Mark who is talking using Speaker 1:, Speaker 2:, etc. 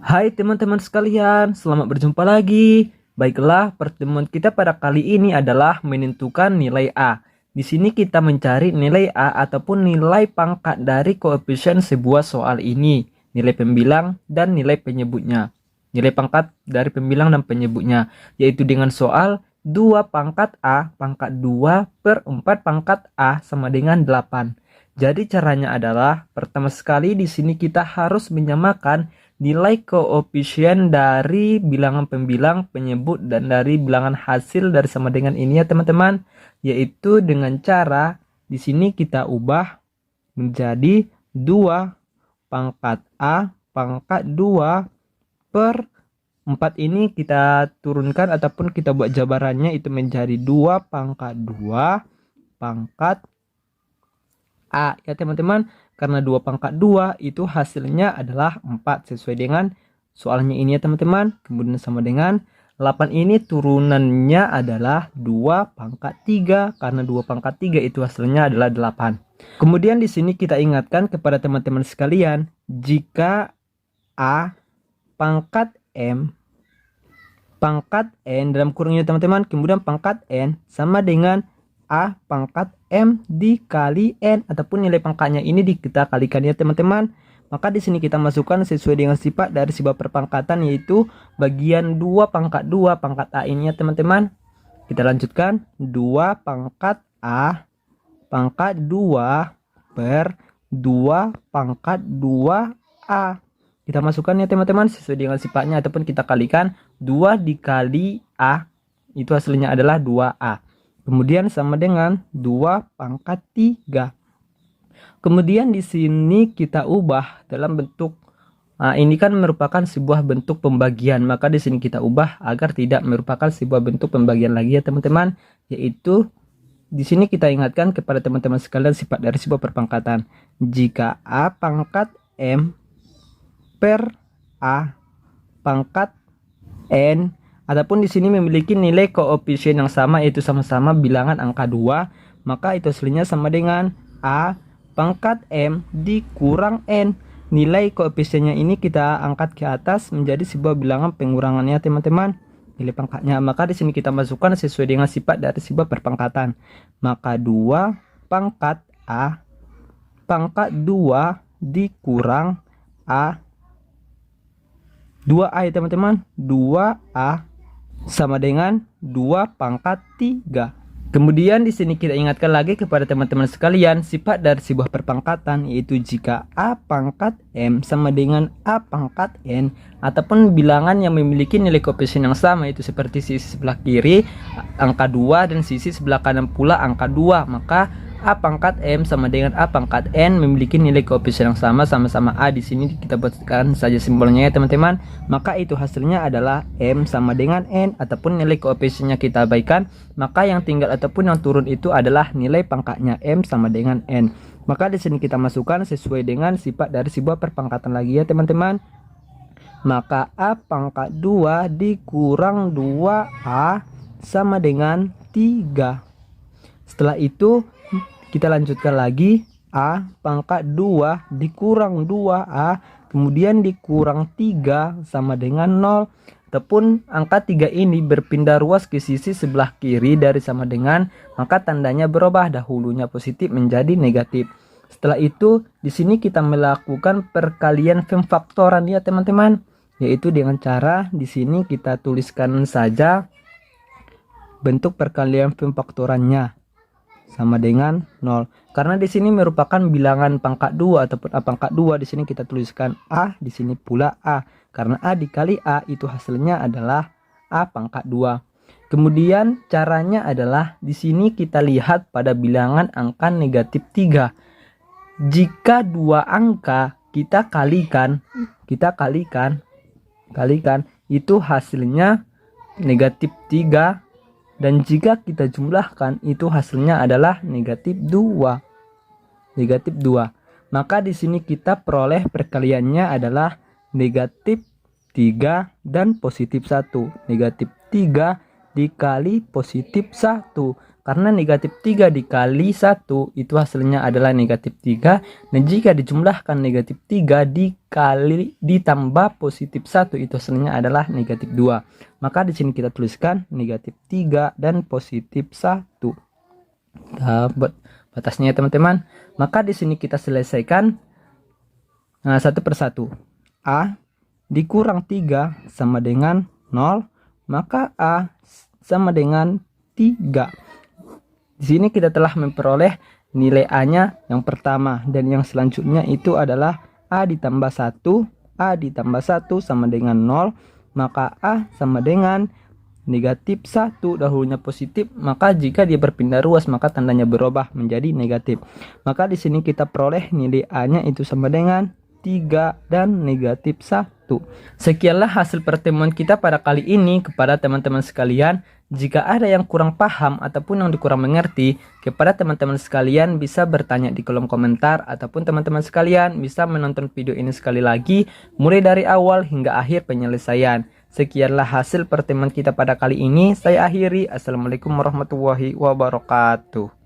Speaker 1: Hai teman-teman sekalian, selamat berjumpa lagi. Baiklah, pertemuan kita pada kali ini adalah menentukan nilai A. Di sini kita mencari nilai A ataupun nilai pangkat dari koefisien sebuah soal ini, nilai pembilang dan nilai penyebutnya. Nilai pangkat dari pembilang dan penyebutnya, yaitu dengan soal 2 pangkat A pangkat 2 per 4 pangkat A sama dengan 8. Jadi caranya adalah pertama sekali di sini kita harus menyamakan nilai koefisien dari bilangan pembilang, penyebut, dan dari bilangan hasil dari sama dengan ini ya teman-teman, yaitu dengan cara di sini kita ubah menjadi 2 pangkat A pangkat 2 per 4 ini kita turunkan ataupun kita buat jabarannya itu menjadi 2 pangkat 2 pangkat A ya teman-teman, karena 2 pangkat 2 itu hasilnya adalah 4 sesuai dengan soalnya ini ya teman-teman. Kemudian sama dengan 8 ini turunannya adalah 2 pangkat 3 karena 2 pangkat 3 itu hasilnya adalah 8. Kemudian di sini kita ingatkan kepada teman-teman sekalian, jika A pangkat M pangkat N dalam kurungnya teman-teman, kemudian pangkat N sama dengan A pangkat M dikali N ataupun nilai pangkatnya ini kita kalikan ya teman-teman. Maka di sini kita masukkan sesuai dengan sifat dari sebuah perpangkatan, yaitu bagian 2 pangkat 2 pangkat A ini ya teman-teman. Kita lanjutkan 2 pangkat A pangkat 2 per 2 pangkat 2A. Kita masukkan ya teman-teman sesuai dengan sifatnya ataupun kita kalikan 2 dikali A itu hasilnya adalah 2A. Kemudian sama dengan 2 pangkat 3. Kemudian di sini kita ubah dalam bentuk, ini kan merupakan sebuah bentuk pembagian, maka di sini kita ubah agar tidak merupakan sebuah bentuk pembagian lagi ya teman-teman, yaitu di sini kita ingatkan kepada teman-teman sekalian sifat dari sebuah perpangkatan. Jika A pangkat M per A pangkat N ataupun di sini memiliki nilai koefisien yang sama, yaitu sama-sama bilangan angka 2, maka itu hasilnya sama dengan A pangkat M dikurang N. Nilai koefisiennya ini kita angkat ke atas menjadi sebuah bilangan pengurangannya teman-teman, nilai pangkatnya. Maka di sini kita masukkan sesuai dengan sifat dari sebuah perpangkatan. Maka 2 pangkat A pangkat 2 dikurang A 2A ya teman-teman, 2A sama dengan 2 pangkat 3. Kemudian di sini kita ingatkan lagi kepada teman-teman sekalian sifat dari sebuah perpangkatan, yaitu jika A pangkat M sama dengan A pangkat N ataupun bilangan yang memiliki nilai koefisien yang sama, itu seperti sisi sebelah kiri angka 2 dan sisi sebelah kanan pula angka 2, maka A pangkat M sama dengan A pangkat N memiliki nilai koefisien yang sama-sama A. Di sini kita buatkan saja simbolnya ya teman-teman. Maka itu hasilnya adalah M sama dengan N ataupun nilai koefisiennya kita abaikan. Maka yang tinggal ataupun yang turun itu adalah nilai pangkatnya M sama dengan N. Maka di sini kita masukkan sesuai dengan sifat dari sebuah perpangkatan lagi ya teman-teman. Maka A pangkat 2 dikurang 2A sama dengan 3. Setelah itu kita lanjutkan lagi, A pangkat 2 dikurang 2A kemudian dikurang 3 sama dengan 0. Ataupun angka 3 ini berpindah ruas ke sisi sebelah kiri dari sama dengan, maka tandanya berubah, dahulunya positif menjadi negatif. Setelah itu di sini kita melakukan perkalian pemfaktoran ya teman-teman, yaitu dengan cara di sini kita tuliskan saja bentuk perkalian pemfaktorannya sama dengan 0. Karena di sini merupakan bilangan pangkat 2 ataupun A pangkat 2, di sini kita tuliskan A, di sini pula A. Karena A dikali A itu hasilnya adalah A pangkat 2. Kemudian caranya adalah di sini kita lihat pada bilangan angka negatif 3. Jika dua angka kita kalikan itu hasilnya negatif 3. Dan jika kita jumlahkan itu hasilnya adalah negatif 2. Maka di sini kita peroleh perkaliannya adalah negatif 3 dan positif 1. Negatif 3 dikali positif 1. Karena negatif 3 dikali 1 itu hasilnya adalah negatif 3. Dan jika dijumlahkan negatif 3 dikali ditambah positif 1 itu hasilnya adalah negatif 2. Maka di sini kita tuliskan negatif 3 dan positif 1. Nah, batasnya ya teman-teman. Maka di sini kita selesaikan satu persatu. A dikurang 3 sama dengan 0. Maka A sama dengan 3. Di sini kita telah memperoleh nilai A-nya yang pertama, dan yang selanjutnya itu adalah A ditambah 1. A ditambah 1 sama dengan 0. Maka A sama dengan negatif 1. Dahulunya positif, maka jika dia berpindah ruas maka tandanya berubah menjadi negatif. Maka di sini kita peroleh nilai A-nya itu sama dengan 3 dan negatif 1. Sekianlah hasil pertemuan kita pada kali ini. Kepada teman-teman sekalian, jika ada yang kurang paham ataupun yang kurang mengerti, kepada teman-teman sekalian bisa bertanya di kolom komentar, ataupun teman-teman sekalian bisa menonton video ini sekali lagi mulai dari awal hingga akhir penyelesaian. Sekianlah hasil pertemuan kita pada kali ini. Saya akhiri. Assalamualaikum warahmatullahi wabarakatuh.